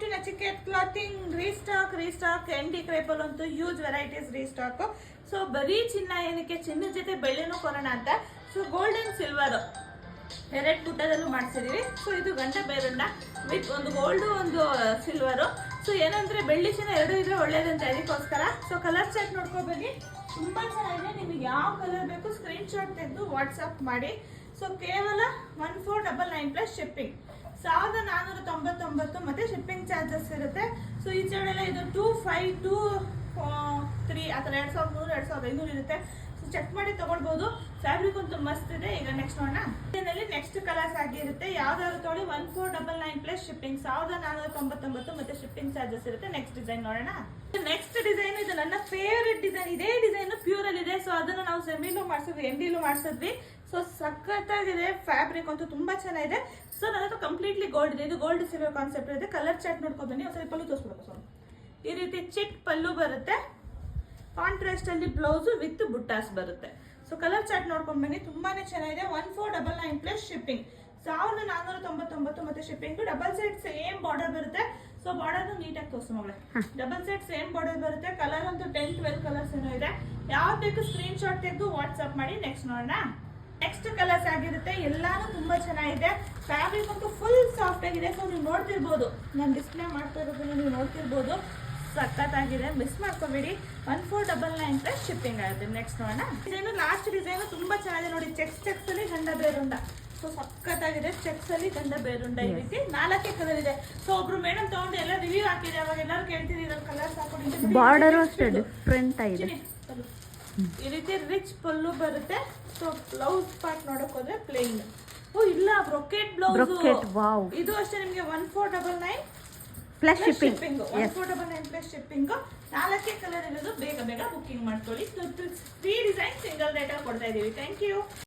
To Nachiket clothing. Restock ಎಂಡಿ ಕ್ರೇಪಲ್ ಅಂತೂ ಹ್ಯೂಜ್ ವೆರೈಟೀಸ್ ರೀಸ್ಟಾಕ್. ಸೊ ಬರೀ ಚಿನ್ನ ಏನಕ್ಕೆ, ಚಿನ್ನದ ಜೊತೆ ಬೆಳ್ಳಿನೂ ಕೊರೋಣ ಅಂತ. ಸೊ ಗೋಲ್ಡ್ ಅಂಡ್ ಸಿಲ್ವರ್ ಎರಡು ಪುಟ್ಟದಲ್ಲೂ ಮಾಡಿಸಿದೀವಿ. ಸೊ ಇದು ಗಂಡ ಬೇರನ್ನ ವಿತ್ ಒಂದು ಗೋಲ್ಡ್ ಒಂದು ಸಿಲ್ವರು. ಸೊ ಏನಂದ್ರೆ ಬೆಳ್ಳಿ ಚಿನ್ನ ಎರಡು ಇದ್ರೆ ಒಳ್ಳೇದಂತ ಅದಕ್ಕೋಸ್ಕರ. ಸೊ ಕಲರ್ ಚಾರ್ಟ್ ನೋಡ್ಕೊಬನ್ನಿ, ತುಂಬಾ ಚೆನ್ನಾಗಿದೆ. ನಿಮಗೆ ಯಾವ ಕಲರ್ ಬೇಕು ಸ್ಕ್ರೀನ್ ಶಾಟ್ ತೆಗೆದು ವಾಟ್ಸ್ಆಪ್ ಮಾಡಿ. ಸೊ ಕೇವಲ 1499 ಪ್ಲಸ್ ಶಿಪ್ಪಿಂಗ್, 1499 ಮತ್ತೆ ಶಿಪ್ಪಿಂಗ್ ಚಾರ್ಜಸ್ ಇರುತ್ತೆ. ಸೊ ಈ ಸೈಡೆಲ್ಲ ಇದು 2523 ಆ ಥರ 2300 2500 ಇರುತ್ತೆ. ಸೊ ಚೆಕ್ ಮಾಡಿ ತಗೊಳ್ಬಹುದು. ಫ್ಯಾಬ್ರಿಕ್ ಅಂತೂ ಮಸ್ತ್ ಇದೆ. ಈಗ ನೆಕ್ಸ್ಟ್ ನೋಡೋಣ. ಇದರಲ್ಲಿ ನೆಕ್ಸ್ಟ್ ಕಲರ್ಸ್ ಆಗಿರುತ್ತೆ. ಯಾವ್ದಾದ್ರು ತೊಗೊಳ್ಳಿ 1499 ಪ್ಲಸ್ ಶಿಪ್ಪಿಂಗ್, 1499 ಮತ್ತೆ ಶಿಪ್ಪಿಂಗ್ ಚಾರ್ಜಸ್ ಇರುತ್ತೆ. ನೆಕ್ಸ್ಟ್ ಡಿಸೈನ್ ನೋಡೋಣ. ನೆಕ್ಸ್ಟ್ ಡಿಸೈನ್ ಇದು ನನ್ನ ಫೇವರೆಟ್ ಡಿಸೈನ್. ಇದೇ ಡಿಸೈನ್ ಪ್ಯೂರ್ ಅಲ್ಲಿ ಇದೆ. ಸೊ ಅದನ್ನು ನಾವು ಸೆಮಿಲೂ ಮಾಡಿಸಿದ್ವಿ, ಎಂಡಿಲೂ ಮಾಡಿಸಿದ್ವಿ. ಸೊ ಸಖತ್ತಾಗಿದೆ. ಫ್ಯಾಬ್ರಿಕ್ ಅಂತೂ ತುಂಬಾ ಚೆನ್ನಾಗಿದೆ. ಸೊ ನನ್ನ ಹತ್ರ ಕಂಪ್ಲೀಟ್ಲಿ ಗೋಲ್ಡ್ ಇದೆ. ಇದು ಗೋಲ್ಡ್ ಸಿಲ್ವರ್ ಕಾನ್ಸೆಪ್ಟ್ ಇದೆ. ಕಲರ್ ಚಾರ್ಟ್ ನೋಡ್ಕೊಂಡು ಬನ್ನಿ. ಒಂದ್ಸರಿ ಪಲ್ಲು ತೋರಿಸ್ಬೇಕು. ಸೊ ಈ ರೀತಿ ಚಿಕ್ ಪಲ್ಲು ಬರುತ್ತೆ, ಕಾಂಟ್ರಾಸ್ಟ್ ಅಲ್ಲಿ ಬ್ಲೌಸ್ ವಿತ್ ಬುಟ್ಟಾಸ್ ಬರುತ್ತೆ. ಸೊ ಕಲರ್ ಚಾರ್ಟ್ ನೋಡ್ಕೊಂಡು ಬನ್ನಿ, ತುಂಬಾನೇ ಚೆನ್ನಾಗಿದೆ. 1499 ಪ್ಲಸ್ ಶಿಪ್ಪಿಂಗ್, 1499 ಮತ್ತೆ shipping. Double side same border ಬರುತ್ತೆ. ಸೊ ಬಾರ್ಡರ್ ನೀಟಾಗಿ ತೋರಿಸು ಮಗಳೇ. ಡಬಲ್ ಸೈಡ್ ಸೇಮ್ ಬಾರ್ಡರ್ ಬರುತ್ತೆ. ಕಲರ್ ಅಂತೂ 10-12 ಕಲರ್ಸ್ ಏನೋ ಇದೆ. ಯಾವ್ದು ಬೇಕು ಸ್ಕ್ರೀನ್ ಶಾಟ್ ತೆಗೆದು ವಾಟ್ಸ್ಆಪ್ ಮಾಡಿ. ನೆಕ್ಸ್ಟ್ ನೋಡೋಣ. ನೆಕ್ಸ್ಟ್ ಕಲರ್ಸ್ ಆಗಿರುತ್ತೆ. ಎಲ್ಲಾನು ತುಂಬಾ ಚೆನ್ನಾಗಿದೆ. ಫ್ಯಾಬ್ರಿಕ್ ಅಂತೂ ಫುಲ್ ಸಾಫ್ಟ್ ಆಗಿದೆ. ಸೊ ನೀವು ನೋಡ್ತಿರ್ಬೋದು, ನಾನು ಡಿಸ್ಪ್ಲೇ ಮಾಡ್ತಾ ಇರೋದನ್ನ ನೀವು ನೋಡ್ತಿರ್ಬೋದು. ಸಖತ್ತಾಗಿದೆ, ಮಿಸ್ ಮಾಡ್ಕೋಬೇಡಿ. 1499 ಪ್ಲಸ್ ಶಿಪ್ಪಿಂಗ್ ಆಗುತ್ತೆ. ನೆಕ್ಸ್ಟ್ ನೋಡೋಣ. ಡಿಸೈನು ಲಾಸ್ಟ್ ಡಿಸೈನು ತುಂಬಾ ಚೆನ್ನಾಗಿದೆ ನೋಡಿ. ಚೆಕ್ಸ್ ಅಲ್ಲಿ ಗಂಡ ಬೇರುಂಡ. ಸೊ ಸಖತ್ತಾಗಿದೆ. ಚೆಕ್ಸ್ ಅಲ್ಲಿ ಗಂಡ ಬೇರುಂಡ. ಈ ರೀತಿ 4 ಕಲರ್ ಇದೆ. ಸೊ ಒಬ್ರು ಮೇಡಮ್ ತಗೊಂಡು ಎಲ್ಲ ರಿವ್ಯೂ ಹಾಕಿದೆ. ಅವಾಗ ಎಲ್ಲರೂ ಕೇಳ್ತಿದ್ರು ಇದ್ರಲ್ಲಿ ಕಲರ್ಸ್ ಹಾಕೊಂಡು. ಬಾರ್ಡರ್ ಅಷ್ಟೇ ಡಿಫ್ರೆಂಟ್ ಆಗಿದೆ. ಈ ರೀತಿ ರಿಚ್ ಪಲ್ಲು ಬರುತ್ತೆ. ಸೊ ಬ್ಲೌಸ್ ಪಾರ್ಟ್ ನೋಡಕ್ ಹೋದ್ರೆ ಪ್ಲೇನ್. ಓ ಇಲ್ಲ, ಬ್ರೊಕೆಟ್ ಬ್ಲೌಸ್. ವಾವ್. ಇದು ಅಷ್ಟೇ ನಿಮಗೆ 1499 plus shipping. 1499 plus shipping. 4 colour ಇರೋದು. ಬೇಗ ಬುಕ್ಕಿಂಗ್ ಮಾಡ್ಕೊಳ್ಳಿ. 3 ಡಿಸೈನ್ ಸಿಂಗಲ್ ರೇಟ್ ಕೊಡ್ತಾ ಇದೀವಿ. Thank you.